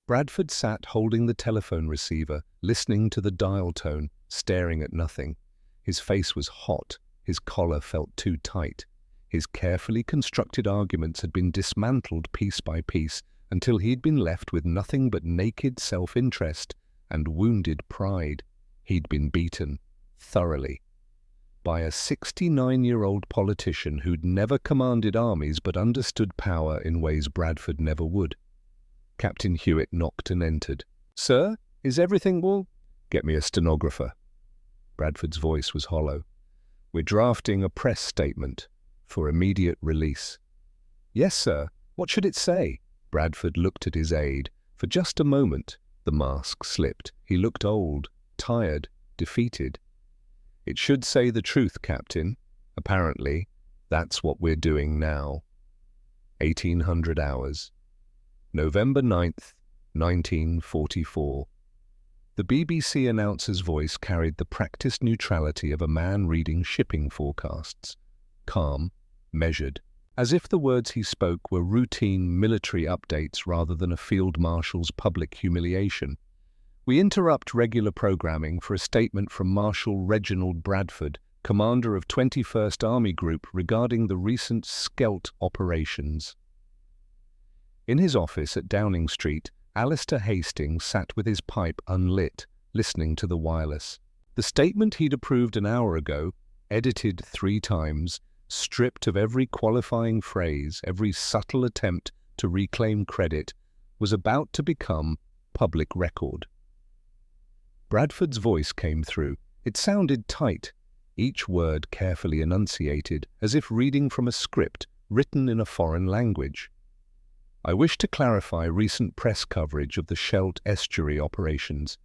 Bradford sat holding the telephone receiver, listening to the dial tone, staring at nothing. His face was hot. His collar felt too tight. His carefully constructed arguments had been dismantled piece by piece until he'd been left with nothing but naked self-interest and wounded pride. He'd been beaten, thoroughly, by a 69-year-old politician who'd never commanded armies but understood power in ways Bradford never would. Captain Hewitt knocked and entered. "Sir, is everything well?" "Get me a stenographer." Bradford's voice was hollow. "We're drafting a press statement for immediate release." "Yes, sir. What should it say?" Bradford looked at his aide. For just a moment, the mask slipped. He looked old, tired, defeated. "It should say the truth, Captain. Apparently, that's what we're doing now." 1800 hours. November 9th, 1944. The BBC announcer's voice carried the practiced neutrality of a man reading shipping forecasts. Calm, measured, as if the words he spoke were routine military updates rather than a field marshal's public humiliation. "We interrupt regular programming for a statement from Marshal Reginald Bradford, commander of 21st Army Group, regarding the recent Scheldt operations." In his office at Downing Street, Alistair Hastings sat with his pipe unlit, listening to the wireless. The statement he'd approved an hour ago, edited 3 times, stripped of every qualifying phrase, every subtle attempt to reclaim credit, was about to become public record. Bradford's voice came through. It sounded tight, each word carefully enunciated, as if reading from a script written in a foreign language. I wish to clarify recent press coverage of the Scheldt estuary operations.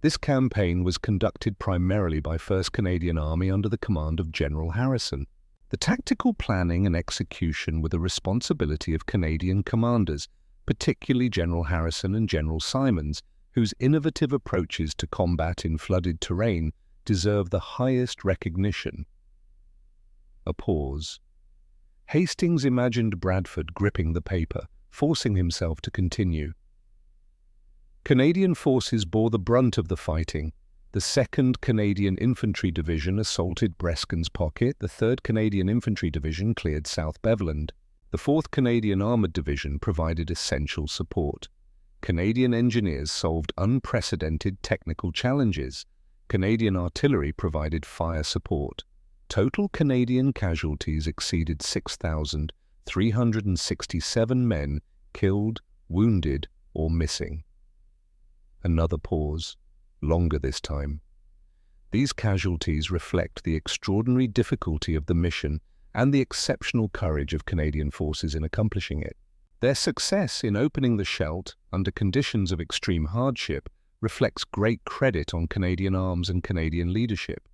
This campaign was conducted primarily by 1st Canadian Army under the command of General Harrison. The tactical planning and execution were the responsibility of Canadian commanders, particularly General Harrison and General Simons, whose innovative approaches to combat in flooded terrain deserve the highest recognition. A pause. Hastings imagined Bradford gripping the paper, forcing himself to continue. Canadian forces bore the brunt of the fighting. The 2nd Canadian Infantry Division assaulted Breskin's Pocket, the 3rd Canadian Infantry Division cleared South Beveland. The 4th Canadian Armoured Division provided essential support. Canadian engineers solved unprecedented technical challenges. Canadian artillery provided fire support. Total Canadian casualties exceeded 6,367 men killed, wounded, or missing. Another pause, longer this time. These casualties reflect the extraordinary difficulty of the mission and the exceptional courage of Canadian forces in accomplishing it. Their success in opening the Scheldt under conditions of extreme hardship reflects great credit on Canadian arms and Canadian leadership.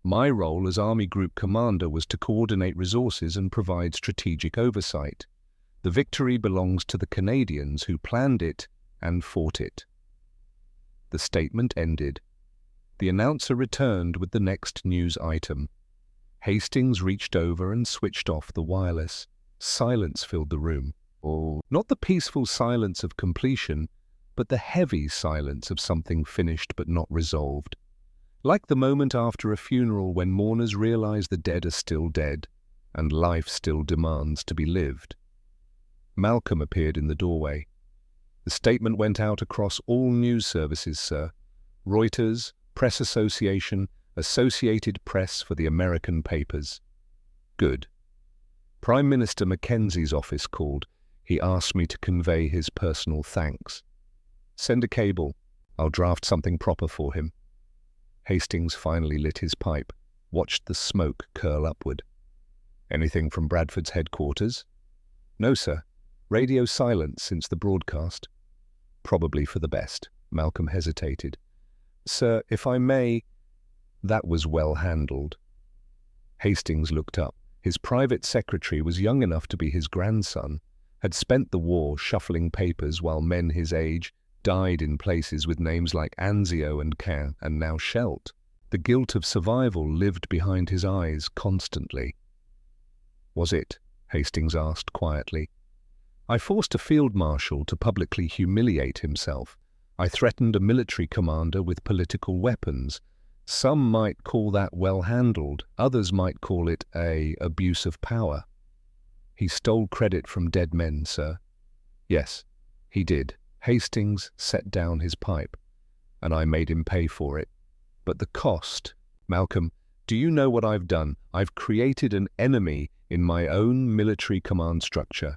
My role as Army Group Commander was to coordinate resources and provide strategic oversight. The victory belongs to the Canadians who planned it and fought it. The statement ended. The announcer returned with the next news item. Hastings reached over and switched off the wireless. Silence filled the room. Oh, not the peaceful silence of completion, but the heavy silence of something finished but not resolved. Like the moment after a funeral when mourners realize the dead are still dead, and life still demands to be lived. Malcolm appeared in the doorway. The statement went out across all news services, sir. Reuters, Press Association, Associated Press for the American papers. Good. Prime Minister Mackenzie's office called. He asked me to convey his personal thanks. Send a cable. I'll draft something proper for him. Hastings finally lit his pipe, watched the smoke curl upward. Anything from Bradford's headquarters? No, sir. Radio silence since the broadcast. Probably for the best. Malcolm hesitated. Sir, if I may... That was well handled. Hastings looked up. His private secretary was young enough to be his grandson, had spent the war shuffling papers while men his age died in places with names like Anzio and Caen and now Scheldt. The guilt of survival lived behind his eyes constantly. Was it? Hastings asked quietly. I forced a field marshal to publicly humiliate himself. I threatened a military commander with political weapons. Some might call that well handled, others might call it an abuse of power. He stole credit from dead men, sir. Yes, he did. Hastings set down his pipe, and I made him pay for it. But the cost... Malcolm, do you know what I've done? I've created an enemy in my own military command structure.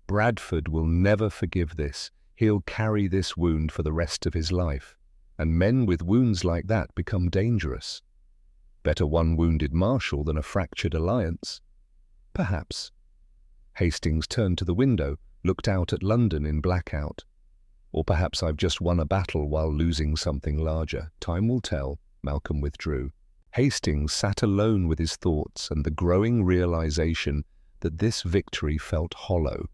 Bradford will never forgive this. He'll carry this wound for the rest of his life. And men with wounds like that become dangerous. Better one wounded marshal than a fractured alliance. Perhaps. Hastings turned to the window, looked out at London in blackout. Or perhaps I've just won a battle while losing something larger. Time will tell. Malcolm withdrew. Hastings sat alone with his thoughts and the growing realization that this victory felt hollow.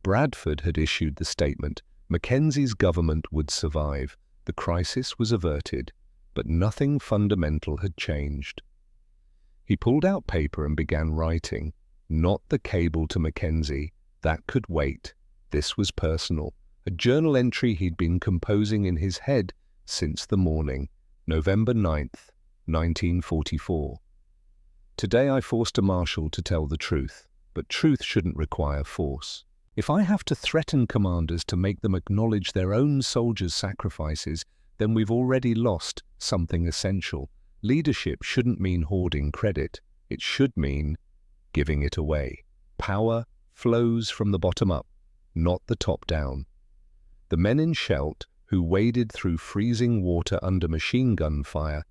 Bradford had issued the statement. Mackenzie's government would survive. The crisis was averted, but nothing fundamental had changed. He pulled out paper and began writing. Not the cable to Mackenzie. That could wait. This was personal. A journal entry he'd been composing in his head since the morning. November 9th, 1944. Today I forced a marshal to tell the truth, but truth shouldn't require force. If I have to threaten commanders to make them acknowledge their own soldiers' sacrifices, then we've already lost something essential. Leadership shouldn't mean hoarding credit. It should mean giving it away. Power flows from the bottom up, not the top down. The men in Scheldt, who waded through freezing water under machine gun fire,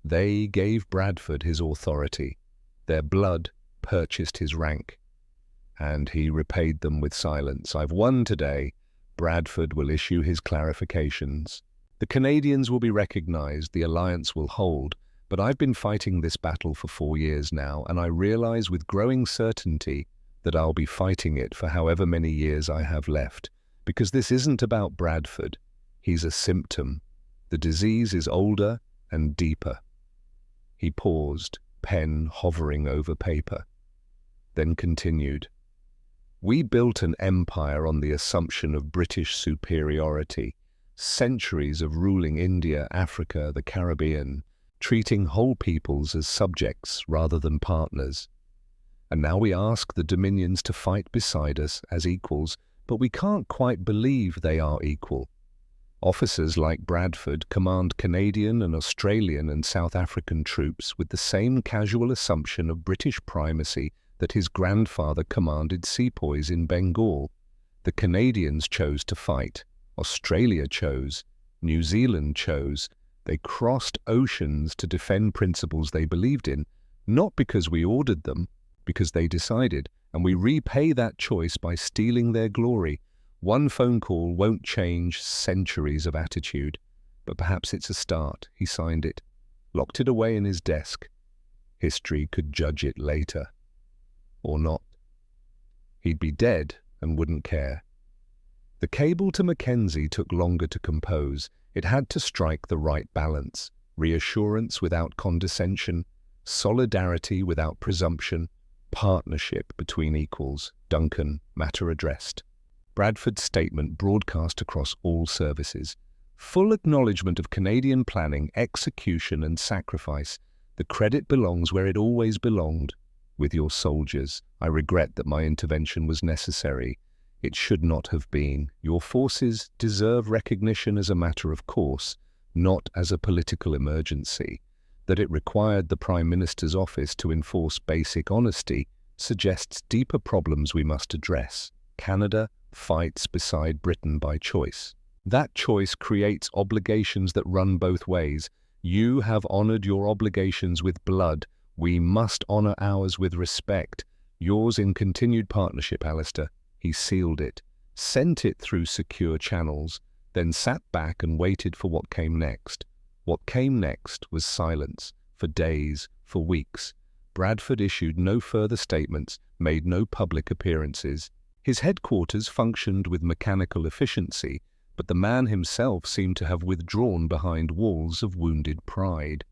they gave Bradford his authority. Their blood purchased his rank. And he repaid them with silence. I've won today. Bradford will issue his clarifications. The Canadians will be recognized, the alliance will hold, but I've been fighting this battle for 4 years now, and I realize with growing certainty that I'll be fighting it for however many years I have left, because this isn't about Bradford. He's a symptom. The disease is older and deeper. He paused, pen hovering over paper, then continued. We built an empire on the assumption of British superiority, centuries of ruling India, Africa, the Caribbean, treating whole peoples as subjects rather than partners. And now we ask the Dominions to fight beside us as equals, but we can't quite believe they are equal. Officers like Bradford command Canadian and Australian and South African troops with the same casual assumption of British primacy that his grandfather commanded sepoys in Bengal. The Canadians chose to fight. Australia chose. New Zealand chose. They crossed oceans to defend principles they believed in, not because we ordered them, because they decided, and we repay that choice by stealing their glory. One phone call won't change centuries of attitude, but perhaps it's a start. He signed it, locked it away in his desk. History could judge it later. Or not. He'd be dead and wouldn't care. The cable to Mackenzie took longer to compose. It had to strike the right balance, reassurance without condescension, solidarity without presumption, partnership between equals. Duncan, matter addressed. Bradford's statement broadcast across all services. Full acknowledgement of Canadian planning, execution and sacrifice. The credit belongs where it always belonged, with your soldiers. I regret that my intervention was necessary. It should not have been. Your forces deserve recognition as a matter of course, not as a political emergency. That it required the Prime Minister's office to enforce basic honesty suggests deeper problems we must address. Canada fights beside Britain by choice. That choice creates obligations that run both ways. You have honored your obligations with blood. We must honor ours with respect. Yours in continued partnership, Alistair. He sealed it, sent it through secure channels, then sat back and waited for what came next. What came next was silence, for days, for weeks. Bradford issued no further statements, made no public appearances. His headquarters functioned with mechanical efficiency, but the man himself seemed to have withdrawn behind walls of wounded pride.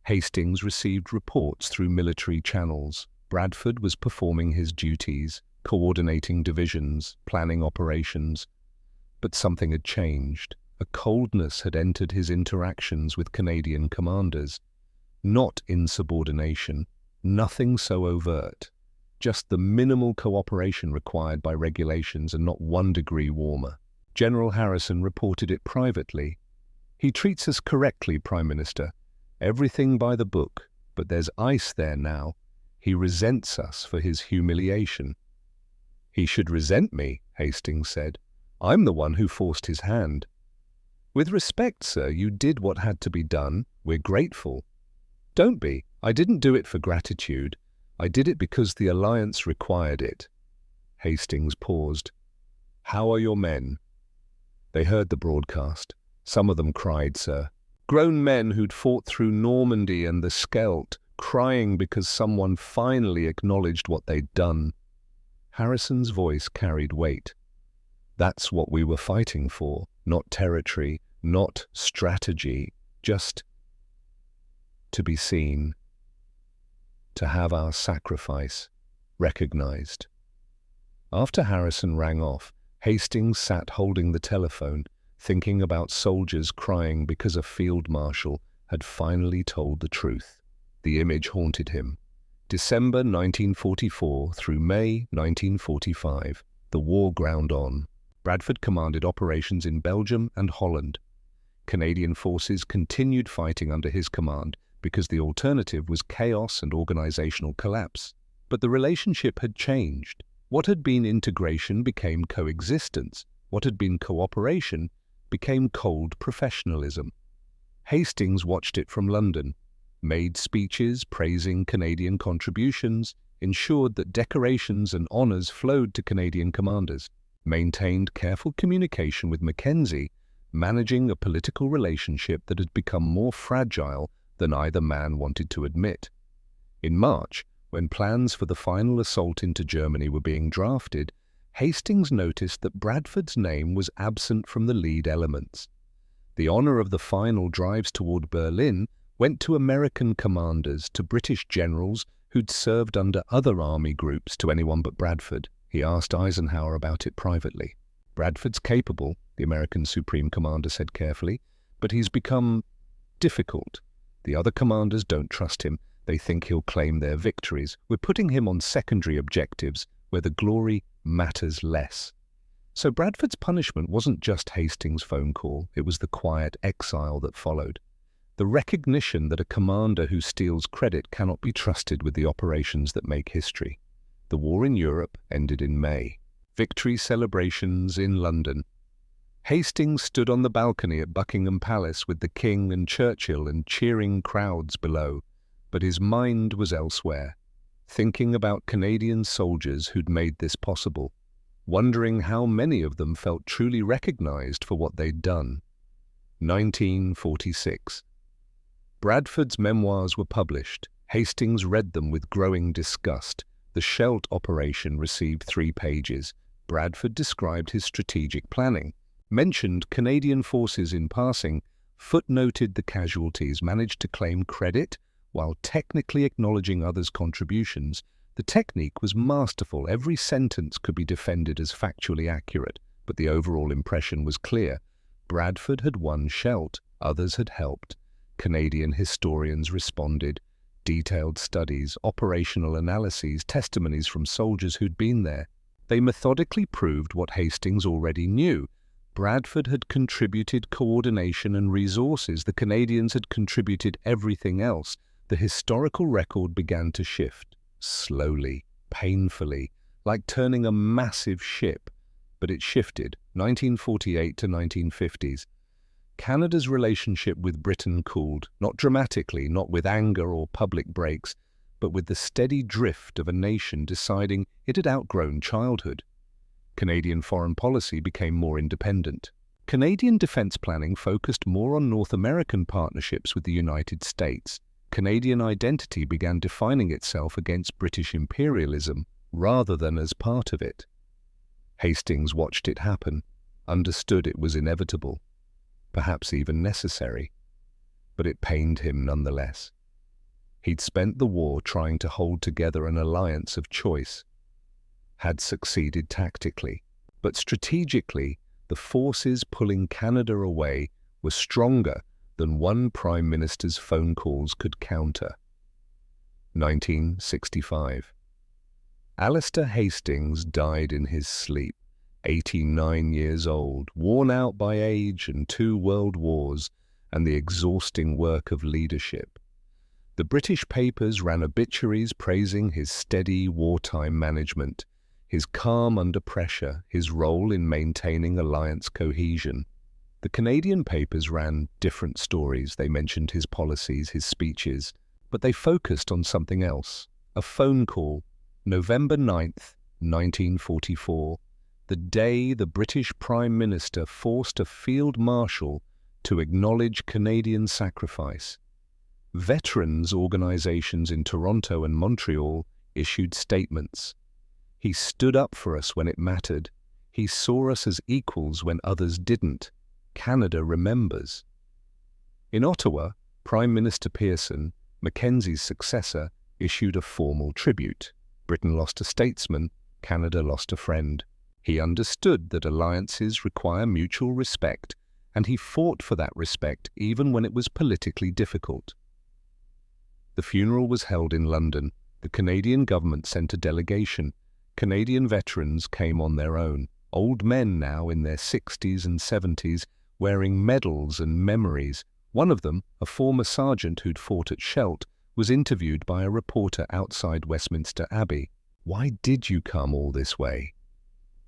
Hastings received reports through military channels. Bradford was performing his duties, coordinating divisions, planning operations. But something had changed. A coldness had entered his interactions with Canadian commanders. Not insubordination, nothing so overt. Just the minimal cooperation required by regulations and not 1 degree warmer. General Harrison reported it privately. He treats us correctly, Prime Minister. Everything by the book, but there's ice there now. He resents us for his humiliation. He should resent me, Hastings said. I'm the one who forced his hand. With respect, sir, you did what had to be done. We're grateful. Don't be. I didn't do it for gratitude. I did it because the alliance required it. Hastings paused. How are your men? They heard the broadcast. Some of them cried, sir. Grown men who'd fought through Normandy and the Scheldt, crying because someone finally acknowledged what they'd done. Harrison's voice carried weight. That's what we were fighting for, not territory, not strategy, just to be seen, to have our sacrifice recognized. After Harrison rang off, Hastings sat holding the telephone, thinking about soldiers crying because a field marshal had finally told the truth. The image haunted him. December 1944 through May 1945, the war ground on. Bradford commanded operations in Belgium and Holland. Canadian forces continued fighting under his command because the alternative was chaos and organizational collapse. But the relationship had changed. What had been integration became coexistence. What had been cooperation became cold professionalism. Hastings watched it from London, made speeches praising Canadian contributions, ensured that decorations and honours flowed to Canadian commanders, maintained careful communication with Mackenzie, managing a political relationship that had become more fragile than either man wanted to admit. In March, when plans for the final assault into Germany were being drafted, Hastings noticed that Bradford's name was absent from the lead elements. The honour of the final drives toward Berlin went to American commanders, to British generals who'd served under other army groups, to anyone but Bradford. He asked Eisenhower about it privately. "Bradford's capable," the American Supreme Commander said carefully, "but he's become difficult. The other commanders don't trust him. They think he'll claim their victories. We're putting him on secondary objectives where the glory matters less." So Bradford's punishment wasn't just Hastings' phone call, it was the quiet exile that followed. The recognition that a commander who steals credit cannot be trusted with the operations that make history. The war in Europe ended in May. Victory celebrations in London. Hastings stood on the balcony at Buckingham Palace with the King and Churchill and cheering crowds below, but his mind was elsewhere, thinking about Canadian soldiers who'd made this possible, wondering how many of them felt truly recognized for what they'd done. 1946. Bradford's memoirs were published. Hastings read them with growing disgust. The Scheldt operation received 3 pages. Bradford described his strategic planning, mentioned Canadian forces in passing, footnoted the casualties, managed to claim credit while technically acknowledging others' contributions. The technique was masterful. Every sentence could be defended as factually accurate, but the overall impression was clear. Bradford had won Scheldt, others had helped. Canadian historians responded. Detailed studies, operational analyses, testimonies from soldiers who'd been there. They methodically proved what Hastings already knew. Bradford had contributed coordination and resources. The Canadians had contributed everything else. The historical record began to shift, slowly, painfully, like turning a massive ship. But it shifted, 1948 to 1950s. Canada's relationship with Britain cooled, not dramatically, not with anger or public breaks, but with the steady drift of a nation deciding it had outgrown childhood. Canadian foreign policy became more independent. Canadian defense planning focused more on North American partnerships with the United States. Canadian identity began defining itself against British imperialism rather than as part of it. Hastings watched it happen, understood it was inevitable, perhaps even necessary, but it pained him nonetheless. He'd spent the war trying to hold together an alliance of choice, had succeeded tactically, but strategically, the forces pulling Canada away were stronger than one prime minister's phone calls could counter. 1965. Alistair Hastings died in his sleep, 89 years old, worn out by age and 2 world wars and the exhausting work of leadership. The British papers ran obituaries praising his steady wartime management, his calm under pressure, his role in maintaining alliance cohesion. The Canadian papers ran different stories. They mentioned his policies, his speeches, but they focused on something else. A phone call, November 9th, 1944, the day the British Prime Minister forced a field marshal to acknowledge Canadian sacrifice. Veterans organizations in Toronto and Montreal issued statements. He stood up for us when it mattered. He saw us as equals when others didn't. Canada remembers. In Ottawa, Prime Minister Pearson, Mackenzie's successor, issued a formal tribute. Britain lost a statesman, Canada lost a friend. He understood that alliances require mutual respect, and he fought for that respect even when it was politically difficult. The funeral was held in London. The Canadian government sent a delegation. Canadian veterans came on their own, old men now in their 60s and 70s, wearing medals and memories. One of them, a former sergeant who'd fought at Scheldt, was interviewed by a reporter outside Westminster Abbey. "Why did you come all this way?"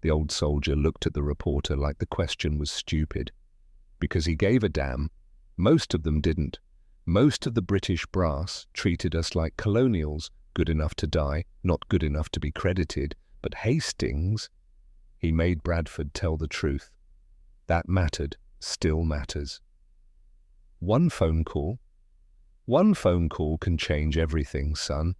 The old soldier looked at the reporter like the question was stupid. "Because he gave a damn. Most of them didn't. Most of the British brass treated us like colonials, good enough to die, not good enough to be credited. But Hastings..." He made Bradford tell the truth. That mattered, still matters. One phone call can change everything, son.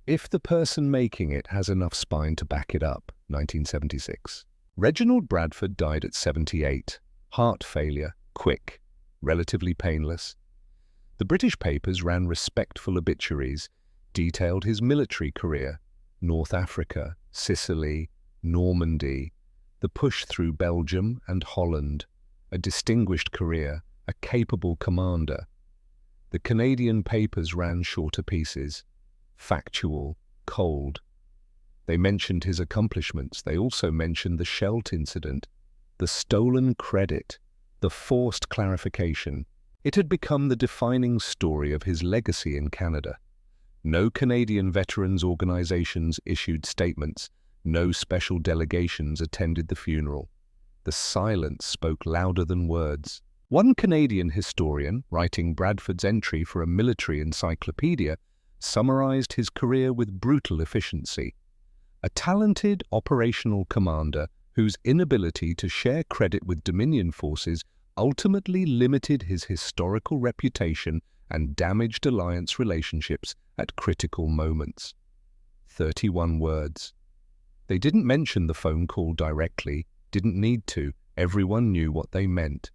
If the person making it has enough spine to back it up. 1976. Reginald Bradford died at 78. Heart failure, quick, relatively painless. The British papers ran respectful obituaries, detailed his military career, North Africa, Sicily, Normandy, the push through Belgium and Holland, a distinguished career, a capable commander. The Canadian papers ran shorter pieces, factual, cold. They mentioned his accomplishments. They also mentioned the Scheldt incident, the stolen credit, the forced clarification. It had become the defining story of his legacy in Canada. No Canadian veterans organizations issued statements. No special delegations attended the funeral. The silence spoke louder than words. One Canadian historian, writing Bradford's entry for a military encyclopedia, summarized his career with brutal efficiency. A talented operational commander whose inability to share credit with Dominion forces ultimately limited his historical reputation and damaged alliance relationships at critical moments. 31 words. They didn't mention the phone call directly, didn't need to. Everyone knew what they meant.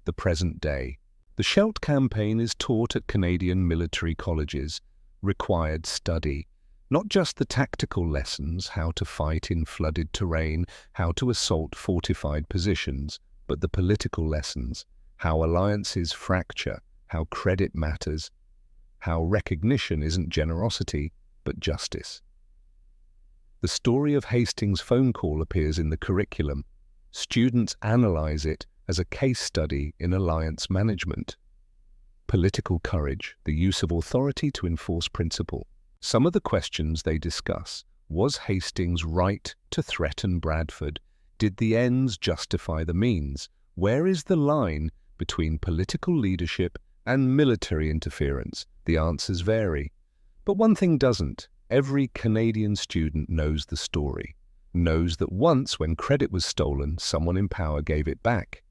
The present day. The Scheldt campaign is taught at Canadian military colleges, required study. Not just the tactical lessons, how to fight in flooded terrain, how to assault fortified positions, but the political lessons, how alliances fracture, how credit matters, how recognition isn't generosity, but justice. The story of Hastings' phone call appears in the curriculum. Students analyze it as a case study in alliance management. Political courage, the use of authority to enforce principle. Some of the questions they discuss: was Hastings right to threaten Bradford? Did the ends justify the means? Where is the line between political leadership and military interference? The answers vary. But one thing doesn't. Every Canadian student knows the story, knows that once when credit was stolen, someone in power gave it back,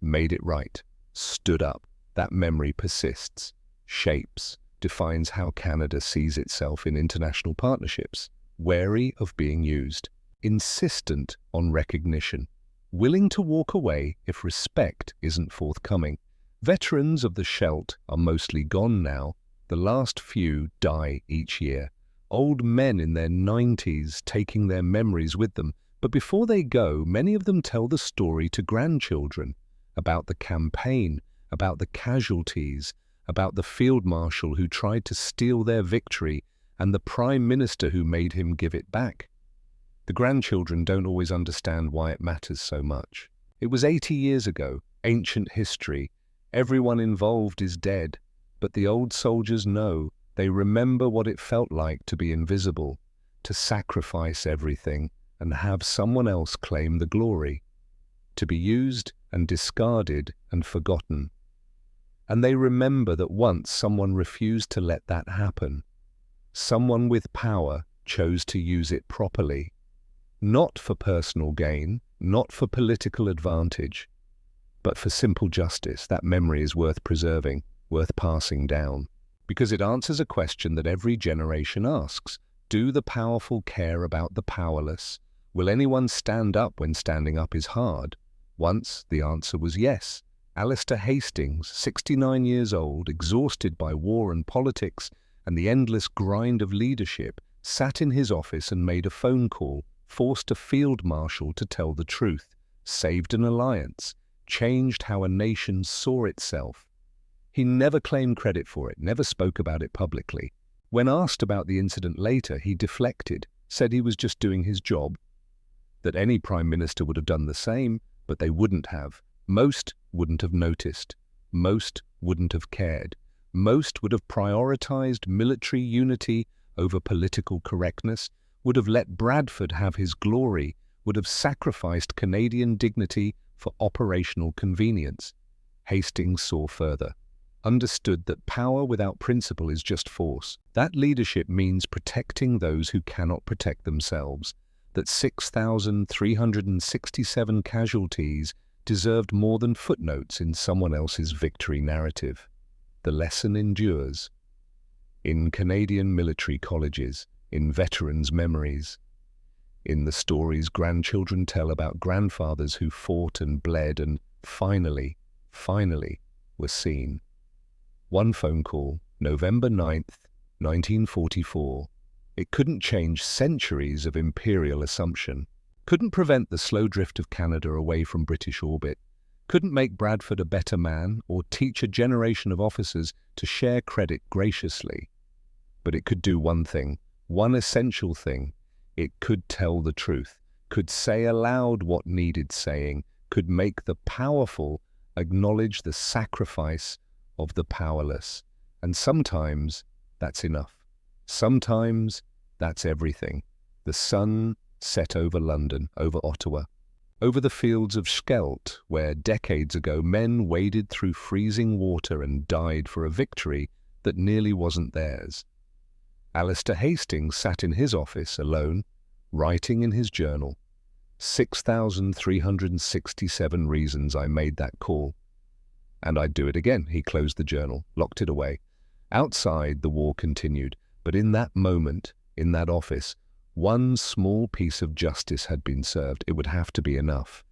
made it right, stood up. That memory persists, shapes, defines how Canada sees itself in international partnerships, wary of being used, insistent on recognition, willing to walk away if respect isn't forthcoming. Veterans of the Scheldt are mostly gone now. The last few die each year. Old men in their 90s taking their memories with them. But before they go, many of them tell the story to grandchildren about the campaign, about the casualties, about the field marshal who tried to steal their victory and the prime minister who made him give it back. The grandchildren don't always understand why it matters so much. It was 80 years ago, ancient history. Everyone involved is dead, but the old soldiers know. They remember what it felt like to be invisible, to sacrifice everything and have someone else claim the glory, to be used and discarded and forgotten. And they remember that once someone refused to let that happen. Someone with power chose to use it properly, not for personal gain, not for political advantage, but for simple justice. That memory is worth preserving, worth passing down, because it answers a question that every generation asks. Do the powerful care about the powerless? Will anyone stand up when standing up is hard? Once the answer was yes. Alistair Hastings, 69 years old, exhausted by war and politics and the endless grind of leadership, sat in his office and made a phone call, forced a field marshal to tell the truth, saved an alliance, changed how a nation saw itself. He never claimed credit for it, never spoke about it publicly. When asked about the incident later, he deflected, said he was just doing his job, that any prime minister would have done the same, but they wouldn't have. Most wouldn't have noticed. Most wouldn't have cared. Most would have prioritized military unity over political correctness, would have let Bradford have his glory, would have sacrificed Canadian dignity for operational convenience. Hastings saw further, understood that power without principle is just force. That leadership means protecting those who cannot protect themselves, that 6,367 casualties deserved more than footnotes in someone else's victory narrative. The lesson endures. In Canadian military colleges, in veterans' memories, in the stories grandchildren tell about grandfathers who fought and bled and finally were seen. One phone call, November 9th, 1944. It couldn't change centuries of imperial assumption, couldn't prevent the slow drift of Canada away from British orbit, couldn't make Bradford a better man or teach a generation of officers to share credit graciously. But it could do one thing, one essential thing. It could tell the truth, could say aloud what needed saying, could make the powerful acknowledge the sacrifice of the powerless. And sometimes that's enough. Sometimes that's everything. The sun set over London, over Ottawa, over the fields of Scheldt, where decades ago men waded through freezing water and died for a victory that nearly wasn't theirs. Alistair Hastings sat in his office alone, writing in his journal, 6,367 reasons I made that call. And I'd do it again. He closed the journal, locked it away. Outside, the war continued, but in that moment, in that office, one small piece of justice had been served. It would have to be enough.